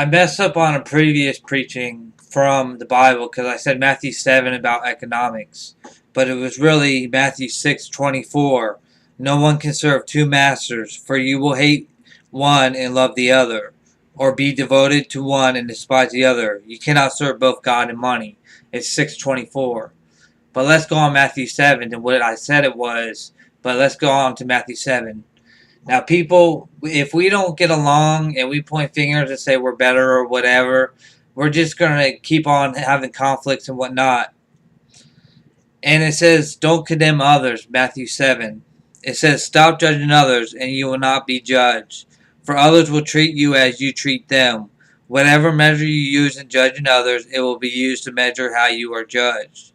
I messed up on a previous preaching from the Bible because I said Matthew 7 about economics, but it was really Matthew 6:24. No one can serve two masters, for you will hate one and love the other, or be devoted to one and despise the other. You cannot serve both God and money. It's 6:24. But let's go on Matthew 7 and what I said it was, but let's go on to Matthew 7. Now, people, if we don't get along and we point fingers and say we're better or whatever, we're just going to keep on having conflicts and whatnot. And it says, don't condemn others, Matthew 7. It says, stop judging others and you will not be judged. For others will treat you as you treat them. Whatever measure you use in judging others, it will be used to measure how you are judged.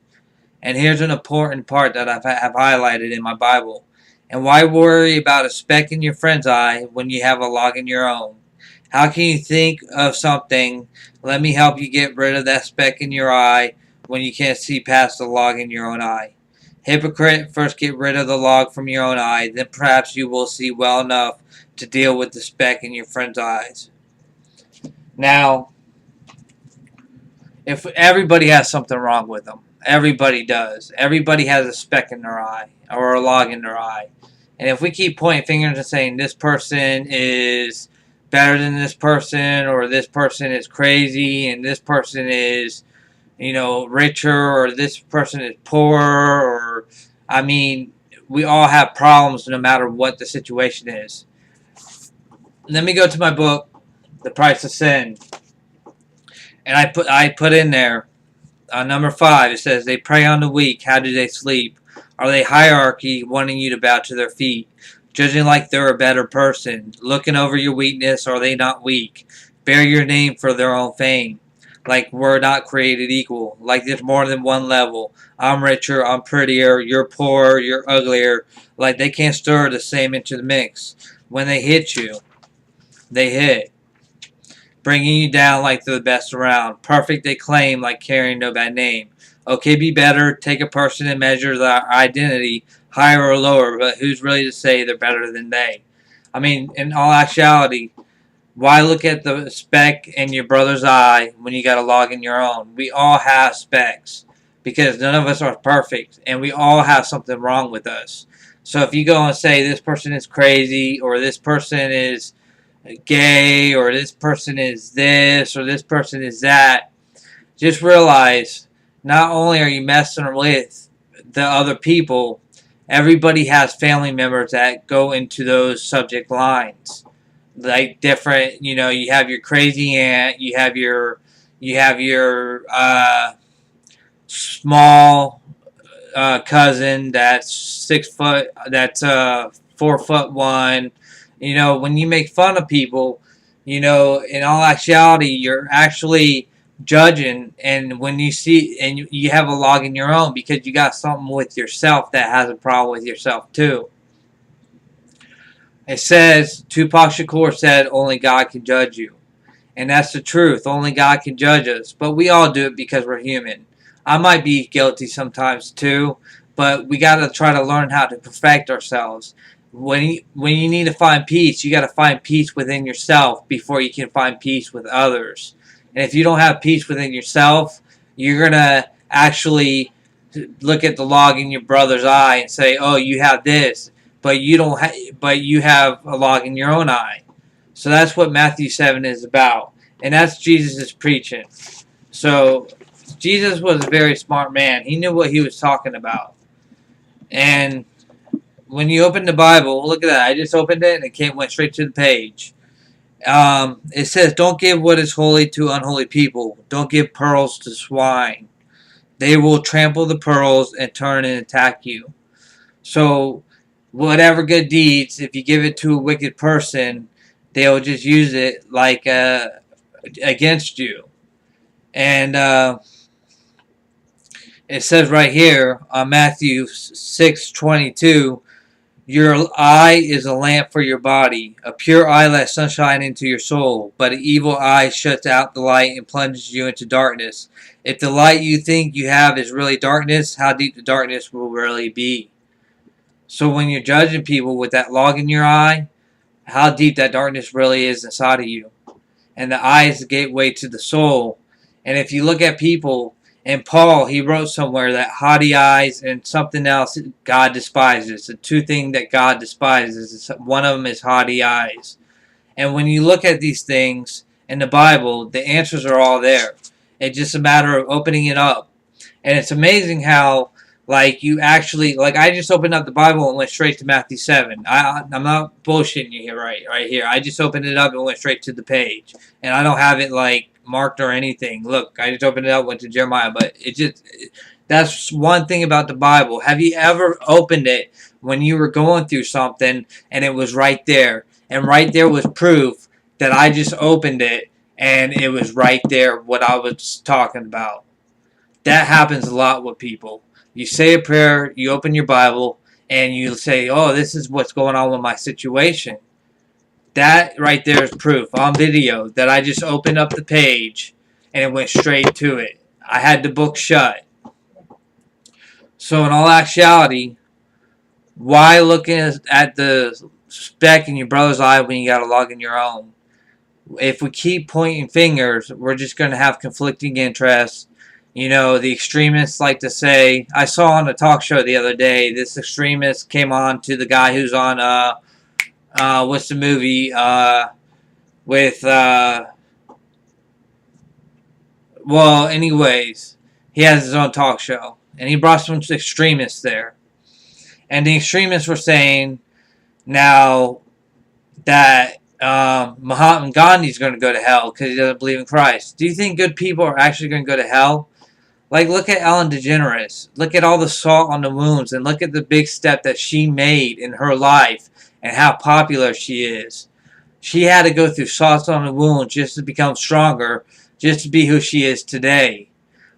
And here's an important part that I have highlighted in my Bible. And why worry about a speck in your friend's eye when you have a log in your own? How can you think of something, let me help you get rid of that speck in your eye when you can't see past the log in your own eye? Hypocrite, first get rid of the log from your own eye, then perhaps you will see well enough to deal with the speck in your friend's eyes. Now, if everybody has something wrong with them, everybody does. Everybody has a speck in their eye or a log in their eye. And if we keep pointing fingers and saying this person is better than this person, or this person is crazy and this person is, richer, or this person is poorer, or, we all have problems no matter what the situation is. Let me go to my book, The Price of Sin. And I put in there, number 5, it says, they prey on the weak. How do they sleep? Are they hierarchy, wanting you to bow to their feet? Judging like they're a better person. Looking over your weakness, are they not weak? Bear your name for their own fame. Like we're not created equal. Like there's more than one level. I'm richer, I'm prettier, you're poorer, you're uglier. Like they can't stir the same into the mix. When they hit you, they hit, bringing you down like they're the best around. Perfect they claim, like carrying no bad name. Okay, be better. Take a person and measure their identity, higher or lower, but who's really to say they're better than they? In all actuality, why look at the speck in your brother's eye when you got a log in your own? We all have specks because none of us are perfect, and we all have something wrong with us. So if you go and say this person is crazy, or this person is gay, or this person is this, or this person is that, just realize not only are you messing with the other people, everybody has family members that go into those subject lines. Like different, you have your crazy aunt, you have your small cousin that's 6 foot, that's 4'1". When you make fun of people, in all actuality, you're actually judging, and when you see, and you have a log in your own because you got something with yourself that has a problem with yourself too. It says, Tupac Shakur said, only God can judge you. And that's the truth. Only God can judge us. But we all do it because we're human. I might be guilty sometimes too, but we got to try to learn how to perfect ourselves. When you need to find peace, you got to find peace within yourself before you can find peace with others. And if you don't have peace within yourself, you're going to actually look at the log in your brother's eye and say, oh, you have this, but you don't but you have a log in your own eye. So that's what Matthew 7 is about. And that's Jesus' preaching. So Jesus was a very smart man. He knew what he was talking about. And when you open the Bible, look at that. I just opened it and it went straight to the page. It says, don't give what is holy to unholy people. Don't give pearls to swine. They will trample the pearls and turn and attack you. So whatever good deeds, if you give it to a wicked person, they'll just use it like against you. And it says right here on Matthew 6:22, your eye is a lamp for your body. A pure eye lets sunshine into your soul, but an evil eye shuts out the light and plunges you into darkness. If the light you think you have is really darkness, how deep the darkness will really be. So when you're judging people with that log in your eye, how deep that darkness really is inside of you. and the eye is the gateway to the soul. And if you look at people, and Paul, he wrote somewhere that haughty eyes and something else God despises. The two things that God despises, one of them is haughty eyes. And when you look at these things in the Bible, the answers are all there. It's just a matter of opening it up. And it's amazing how, like, you actually, like, I just opened up the Bible and went straight to Matthew 7. I'm not bullshitting you here, right here. I just opened it up and went straight to the page. And I don't have it, like, marked or anything. Look, I just opened it up, went to Jeremiah. But that's one thing about the Bible. Have you ever opened it when you were going through something and it was right there? And right there was proof that I just opened it and it was right there what I was talking about. That happens a lot with people. You say a prayer, you open your Bible, and you say, oh, this is what's going on with my situation. That right there is proof on video that I just opened up the page and it went straight to it. I had the book shut. So in all actuality, why look at the speck in your brother's eye when you got a log in your own? If we keep pointing fingers, we're just going to have conflicting interests. You know, the extremists like to say, I saw on a talk show the other day, this extremist came on to the guy who's on, what's the movie, with, well, anyways, he has his own talk show. And he brought some extremists there. And the extremists were saying now that Mahatma Gandhi is going to go to hell because he doesn't believe in Christ. Do you think good people are actually going to go to hell? Like, look at Ellen DeGeneres. Look at all the salt on the wounds, and look at the big step that she made in her life and how popular she is. She had to go through salt on the wounds just to become stronger, just to be who she is today.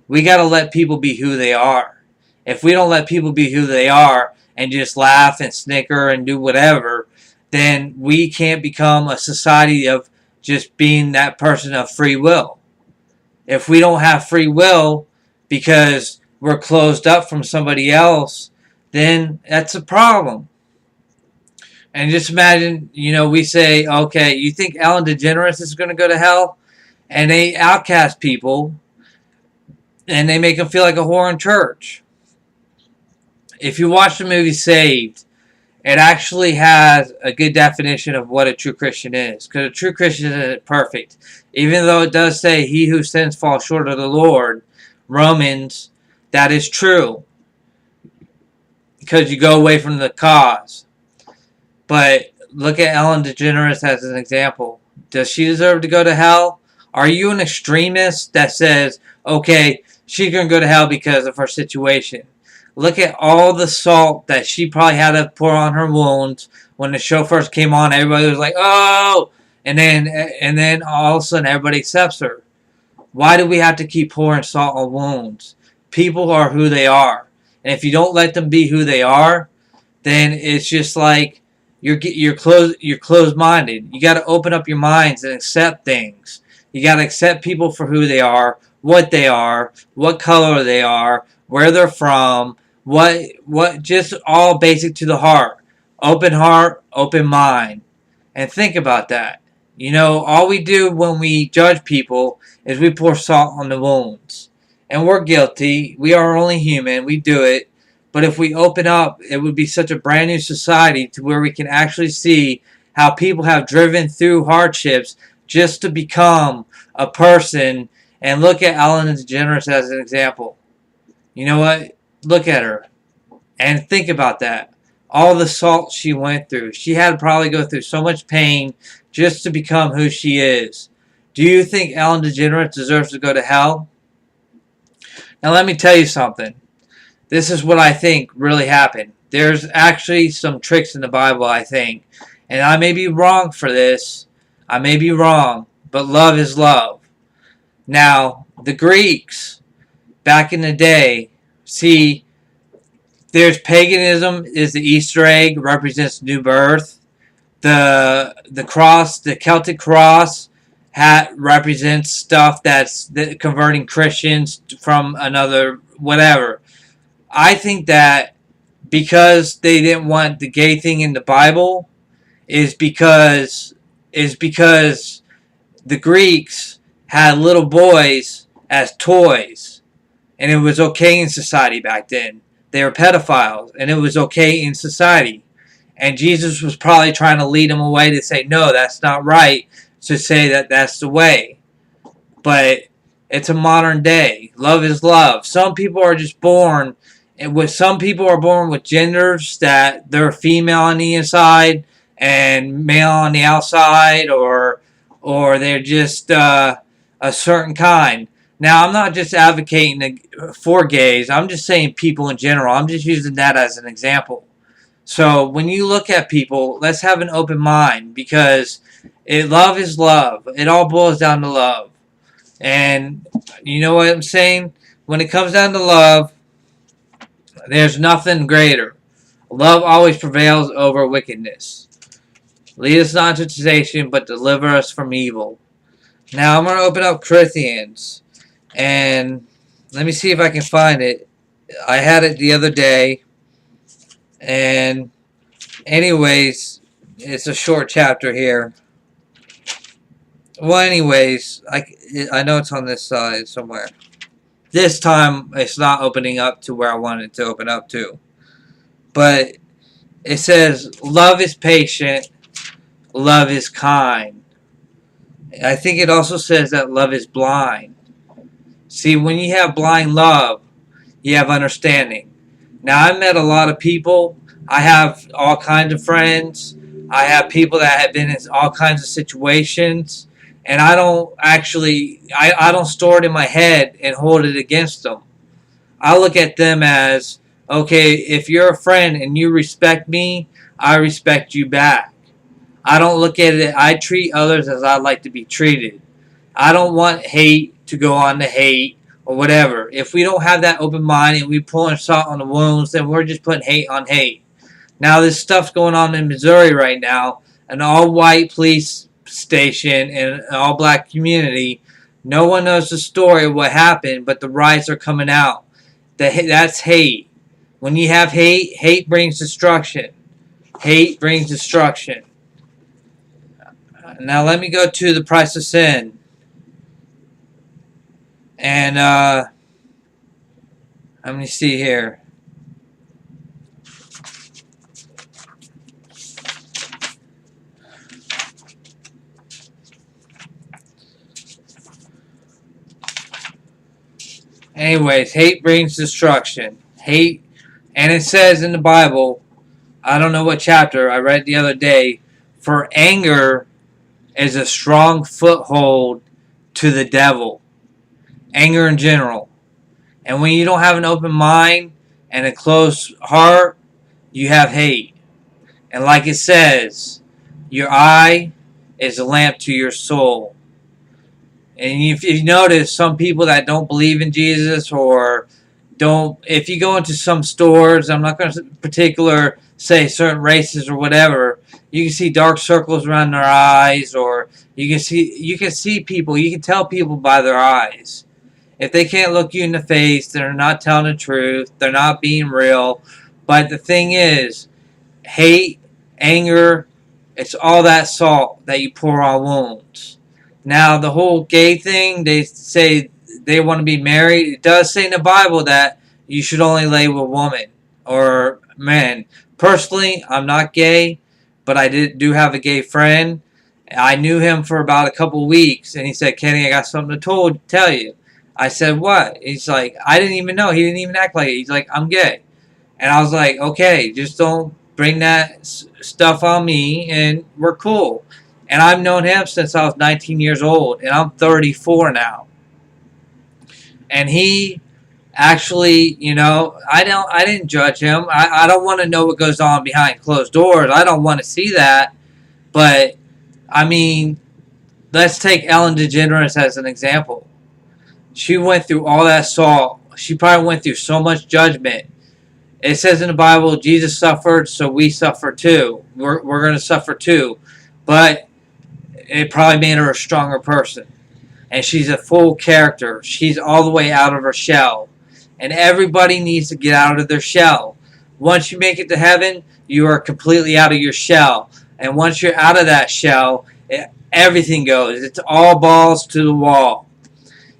We got to let people be who they are. If we don't let people be who they are and just laugh and snicker and do whatever, then we can't become a society of just being that person of free will. If we don't have free will because we're closed up from somebody else, then that's a problem. And just imagine, you know, we say, okay, you think Ellen DeGeneres is going to go to hell? And they outcast people, and they make them feel like a whore in church. If you watch the movie Saved, it actually has a good definition of what a true Christian is. Because a true Christian isn't perfect. Even though it does say, he who sins falls short of the Lord, Romans, that is true. Because you go away from the cause. But look at Ellen DeGeneres as an example. Does she deserve to go to hell? Are you an extremist that says, okay, she's going to go to hell because of her situation? Look at all the salt that she probably had to pour on her wounds. When the show first came on, everybody was like, oh! And then all of a sudden, everybody accepts her. Why do we have to keep pouring salt on wounds? People are who they are. And if you don't let them be who they are, then it's just like you're closed-minded. You got to open up your minds and accept things. You got to accept people for who they are, what color they are, where they're from, what just all basic to the heart. Open heart, open mind. And think about that. You know, all we do when we judge people is we pour salt on the wounds. And we're guilty. We are only human. We do it. But if we open up, it would be such a brand new society to where we can actually see how people have driven through hardships just to become a person. And look at Ellen DeGeneres as an example. You know what? Look at her. And think about that. All the salt she went through. She had to probably go through so much pain just to become who she is. Do you think Ellen DeGeneres deserves to go to hell? Now let me tell you something. This is what I think really happened. There's actually some tricks in the Bible, I think. And I may be wrong for this. I may be wrong. But love is love. Now, the Greeks, back in the day, see, there's paganism is the Easter egg, represents new birth. The cross, the Celtic cross, represents stuff that's converting Christians from another whatever. I think that because they didn't want the gay thing in the Bible is because the Greeks had little boys as toys, and it was okay in society back then. They were pedophiles, and it was okay in society. And Jesus was probably trying to lead them away to say, no, that's not right, to say that that's the way. But it's a modern day. Love is love. Some people are just born, and some people are born with genders that they're female on the inside and male on the outside, or they're just a certain kind. Now, I'm not just advocating for gays. I'm just saying people in general. I'm just using that as an example. So when you look at people, let's have an open mind, because love is love. It all boils down to love. And you know what I'm saying? When it comes down to love, there's nothing greater. Love always prevails over wickedness. Lead us not into temptation, but deliver us from evil. Now I'm going to open up Corinthians. And let me see if I can find it. I had it the other day. And anyways, it's a short chapter here. Well, anyways, I know it's on this side somewhere. This time, it's not opening up to where I wanted it to open up to. But it says, love is patient, love is kind. I think it also says that love is blind. See, when you have blind love, you have understanding. Now, I've met a lot of people. I have all kinds of friends. I have people that have been in all kinds of situations. And I don't I don't store it in my head and hold it against them. I look at them as, okay, if you're a friend and you respect me, I respect you back. I don't look at it, I treat others as I'd like to be treated. I don't want hate to go on to hate or whatever. If we don't have that open mind and we pulling salt on the wounds, then we're just putting hate on hate. Now, this stuff's going on in Missouri right now. An all-white police station and an all-black community. No one knows the story of what happened, but the riots are coming out. That's hate. When you have hate, hate brings destruction. Hate brings destruction. Now let me go to the price of sin. And let me see here. Anyways, hate brings destruction. Hate, and it says in the Bible, I don't know what chapter, I read the other day, for anger is a strong foothold to the devil. Anger in general. And when you don't have an open mind and a closed heart, you have hate. And like it says, your eye is a lamp to your soul. And if you notice, some people that don't believe in Jesus or don't, if you go into some stores, I'm not going to particular say certain races or whatever, you can see dark circles around their eyes, or you can see people, you can tell people by their eyes. If they can't look you in the face, they're not telling the truth, they're not being real. But the thing is, hate, anger, it's all that salt that you pour on wounds. Now, the whole gay thing, they say they want to be married. It does say in the Bible that you should only lay with women or men. Personally, I'm not gay, but I do have a gay friend. I knew him for about a couple weeks, and he said, Kenny, I got something to tell you. I said, what? He's like, I didn't even know. He didn't even act like it. He's like, I'm gay. And I was like, okay, just don't bring that stuff on me, and we're cool. And I've known him since I was 19 years old, and I'm 34 now. And he actually, you know, I didn't judge him. I don't want to know what goes on behind closed doors. I don't want to see that. But, I mean, let's take Ellen DeGeneres as an example. She went through all that salt. She probably went through so much judgment. It says in the Bible, Jesus suffered, so we suffer too. We're going to suffer too. But it probably made her a stronger person. And she's a full character. She's all the way out of her shell. And everybody needs to get out of their shell. Once you make it to heaven, you are completely out of your shell. And once you're out of that shell, Everything goes. It's all balls to the wall.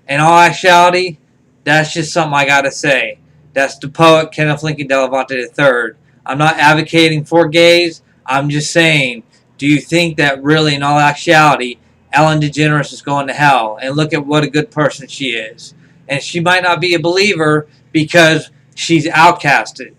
In all actuality, that's just something I gotta say. That's the poet Kenneth Delevante III. I'm not advocating for gays. I'm just saying, do you think that really, in all actuality, Ellen DeGeneres is going to hell? And look at what a good person she is. And she might not be a believer because she's outcasted.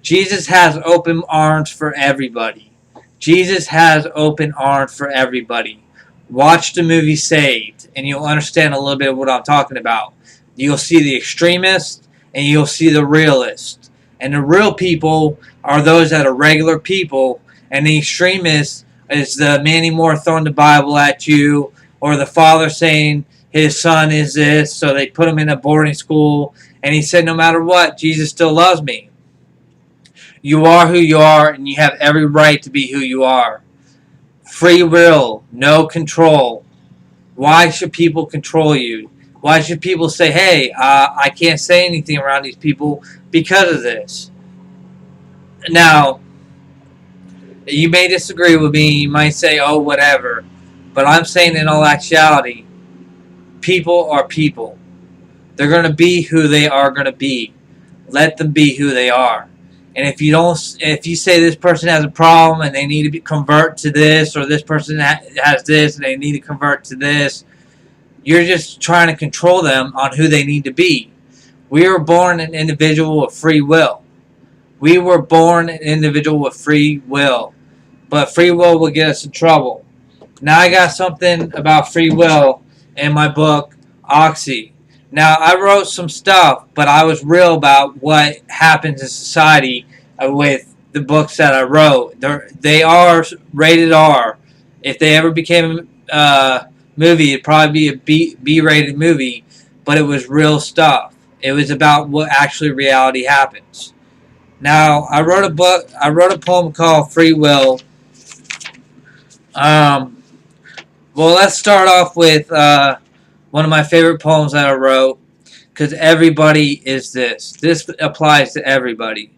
Jesus has open arms for everybody. Jesus has open arms for everybody. Watch the movie Saved, and you'll understand a little bit of what I'm talking about. You'll see the extremists, and you'll see the realists. And the real people are those that are regular people, and the extremists is the Manny Moore throwing the Bible at you, or the father saying his son is this, so they put him in a boarding school, and he said, no matter what, Jesus still loves me. You are who you are, and you have every right to be who you are. Free will, no control. Why should people control you? Why should people say, hey, I can't say anything around these people because of this? Now, you may disagree with me. You might say, oh, whatever. But I'm saying in all actuality, people are people. They're going to be who they are going to be. Let them be who they are. And if you say this person has a problem and they need to convert to this, or this person has this and they need to convert to this, you're just trying to control them on who they need to be. We were born an individual with free will. We were born an individual with free will. But free will get us in trouble. Now I got something about free will in my book, Oxy. Now, I wrote some stuff, but I was real about what happens in society with the books that I wrote. They are rated R. If they ever became a movie, it'd probably be a B-rated movie, but it was real stuff. It was about what actually reality happens. Now, I wrote a poem called Free Will. Well, let's start off with one of my favorite poems that I wrote, because everybody is this. This applies to everybody.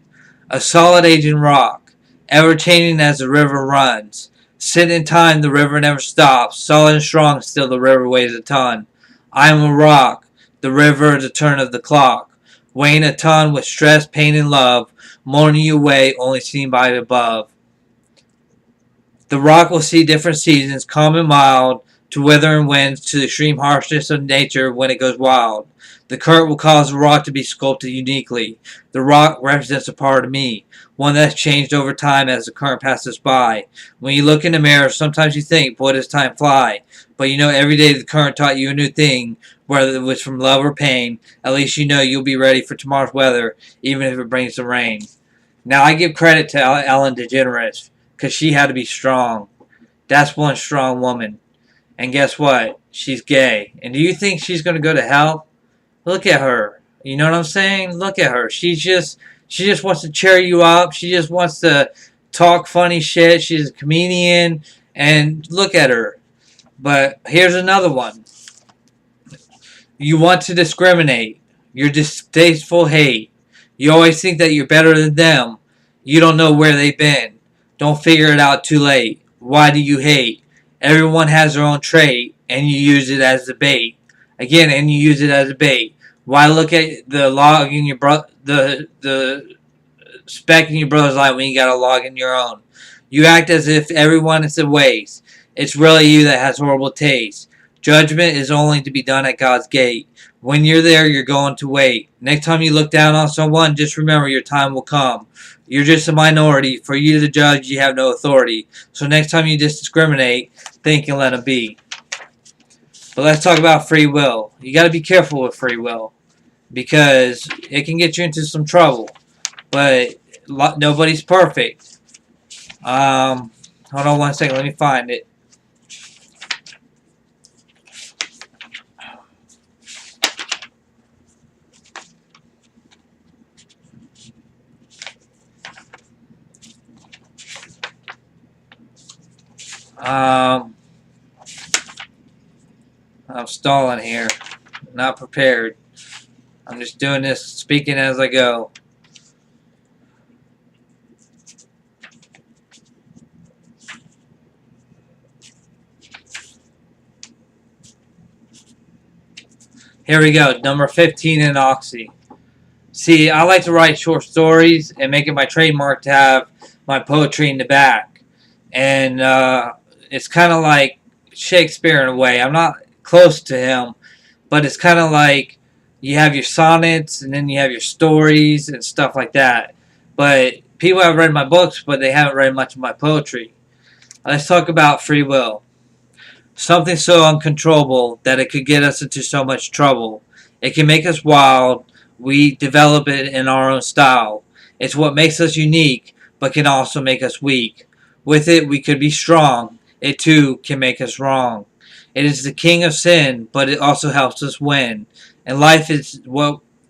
A solid aging rock, ever changing as the river runs. Sit in time, the river never stops. Solid and strong, still the river weighs a ton. I am a rock, the river is the turn of the clock. Weighing a ton with stress, pain, and love. Mourning you away, only seen by above. The rock will see different seasons, calm and mild, to weather and winds, to the extreme harshness of nature when it goes wild. The current will cause the rock to be sculpted uniquely. The rock represents a part of me, one that's changed over time as the current passes by. When you look in the mirror, sometimes you think, boy, does time fly. But you know every day the current taught you a new thing, whether it was from love or pain. At least you know you'll be ready for tomorrow's weather, even if it brings the rain. Now I give credit to Ellen DeGeneres, because she had to be strong. That's one strong woman. And guess what? She's gay. And do you think she's going to go to hell? Look at her. You know what I'm saying? Look at her. She just wants to cheer you up. She just wants to talk funny shit. She's a comedian. And look at her. But here's another one. You want to discriminate. You're distasteful hate. You always think that you're better than them. You don't know where they've been. Don't figure it out too late. Why do you hate? Everyone has their own trait, and you use it as a bait. Again, and you use it as a bait. Why look at the log in your the speck in your brother's eye when you got a log in your own? You act as if everyone is a waste. It's really you that has horrible taste. Judgment is only to be done at God's gate. When you're there, you're going to wait. Next time you look down on someone, just remember your time will come. You're just a minority. For you to judge, you have no authority. So next time you discriminate, think and let them be. But let's talk about free will. You got to be careful with free will, because it can get you into some trouble. But nobody's perfect. Hold on one second. Let me find it. I'm stalling here. Not prepared. I'm just doing this, speaking as I go. Here we go. Number 15 in Oxy. See, I like to write short stories and make it my trademark to have my poetry in the back. And it's kind of like Shakespeare in a way. I'm not close to him, but it's kind of like you have your sonnets and then you have your stories and stuff like that. But people have read my books, but they haven't read much of my poetry. Let's talk about free will. Something so uncontrollable that it could get us into so much trouble. It can make us wild. We develop it in our own style. It's what makes us unique, but can also make us weak. With it, we could be strong. It too can make us wrong. It is the king of sin, but it also helps us win. And life is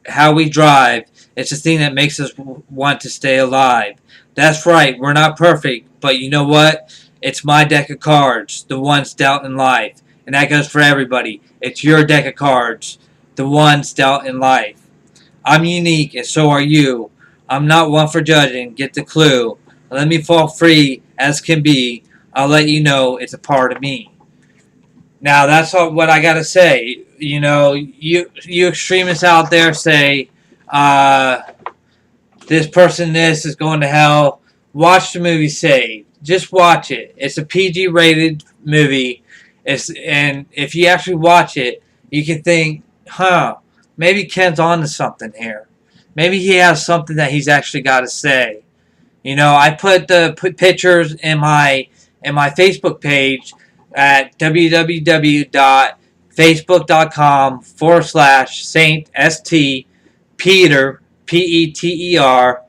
how we drive. It's the thing that makes us want to stay alive. That's right, we're not perfect, but you know what? It's my deck of cards, the ones dealt in life. And that goes for everybody. It's your deck of cards, the ones dealt in life. I'm unique, and so are you. I'm not one for judging, get the clue. Let me fall free as can be. I'll let you know it's a part of me. Now, that's all what I got to say. You know, you extremists out there say, this person, this is going to hell. Watch the movie Saved. Just watch it. It's a PG-rated movie. And if you actually watch it, you can think, maybe Ken's on to something here. Maybe he has something that he's actually got to say. You know, I put pictures in my Facebook page at www.facebook.com/Saint St Peter Peter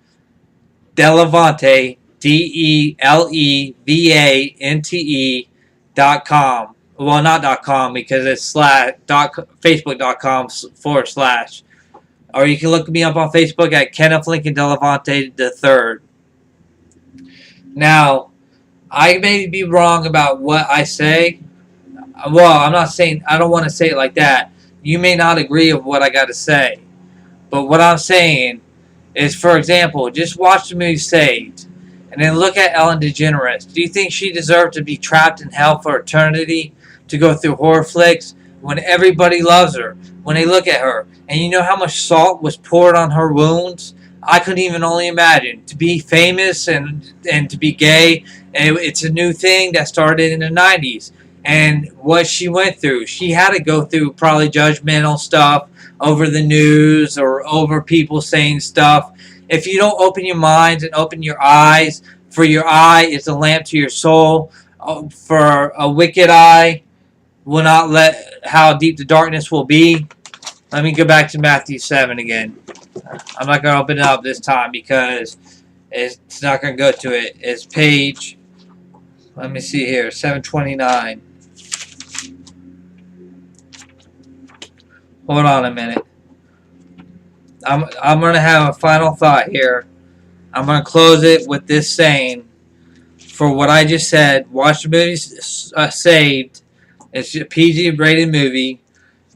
Delevante DELEVANTE.com. Well, not .com because it's facebook.com/. Or you can look me up on Facebook at Kenneth Lincoln Delevante III. Now, I may be wrong about what I say. Well, I'm not saying, I don't want to say it like that. You may not agree with what I got to say. But what I'm saying is, for example, just watch the movie Saved. And then look at Ellen DeGeneres. Do you think she deserved to be trapped in hell for eternity? To go through horror flicks? When everybody loves her. When they look at her. And you know how much salt was poured on her wounds? I couldn't even only imagine. To be famous and to be gay, it's a new thing that started in the 90s. And what she went through, she had to go through probably judgmental stuff over the news or over people saying stuff. If you don't open your minds and open your eyes, for your eye is a lamp to your soul, for a wicked eye will not let how deep the darkness will be. Let me go back to Matthew 7 again. I'm not going to open it up this time because it's not going to go to it. It's page, let me see here, 729. Hold on a minute. I'm going to have a final thought here. I'm going to close it with this saying. For what I just said, watch the movie Saved. It's a PG-rated movie.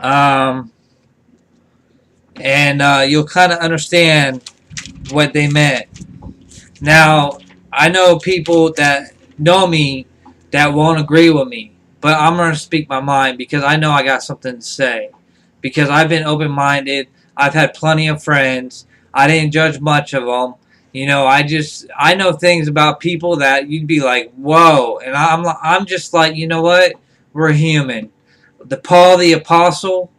And you'll kind of understand what they meant. Now, I know people that know me that won't agree with me. But I'm going to speak my mind because I know I got something to say. Because I've been open-minded. I've had plenty of friends. I didn't judge much of them. You know, I know things about people that you'd be like, whoa. And I'm just like, you know what? We're human. Paul the Apostle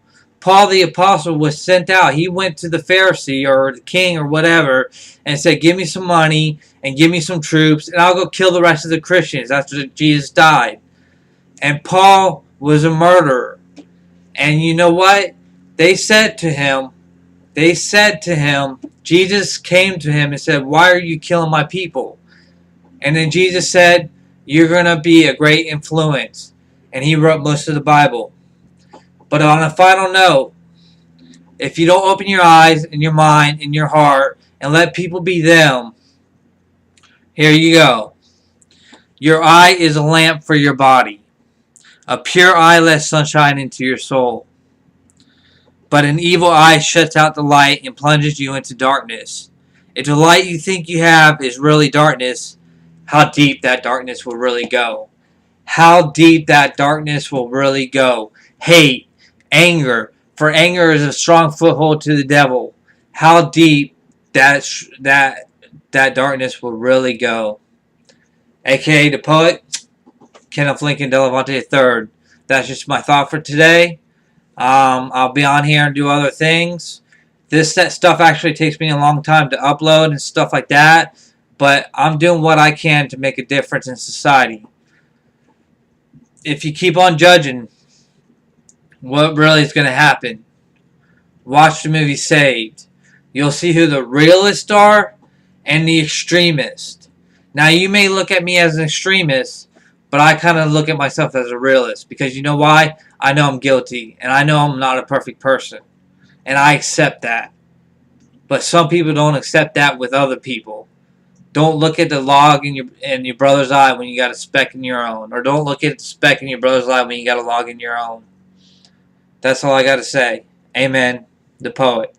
was sent out. He went to the Pharisee or the king or whatever and said, give me some money and give me some troops and I'll go kill the rest of the Christians after Jesus died. And Paul was a murderer. And you know what? They said to him, Jesus came to him and said, why are you killing my people? And then Jesus said, you're going to be a great influence. And he wrote most of the Bible. But on a final note, if you don't open your eyes and your mind and your heart and let people be them, here you go. Your eye is a lamp for your body. A pure eye lets sunshine into your soul. But an evil eye shuts out the light and plunges you into darkness. If the light you think you have is really darkness, how deep that darkness will really go. How deep that darkness will really go. Hate, anger, For anger is a strong foothold to the devil. How deep that darkness will really go. AKA the poet, Kenneth Delevante III. That's just my thought for today. I'll be on here and do other things. That stuff actually takes me a long time to upload and stuff like that. But I'm doing what I can to make a difference in society. If you keep on judging, what really is going to happen? Watch the movie Saved. You'll see who the realists are and the extremists. Now, you may look at me as an extremist, but I kind of look at myself as a realist. Because you know why? I know I'm guilty, and I know I'm not a perfect person. And I accept that. But some people don't accept that with other people. Don't look at the log in your brother's eye when you got a speck in your own. Or don't look at the speck in your brother's eye when you got a log in your own. That's all I got to say. Amen. The poet.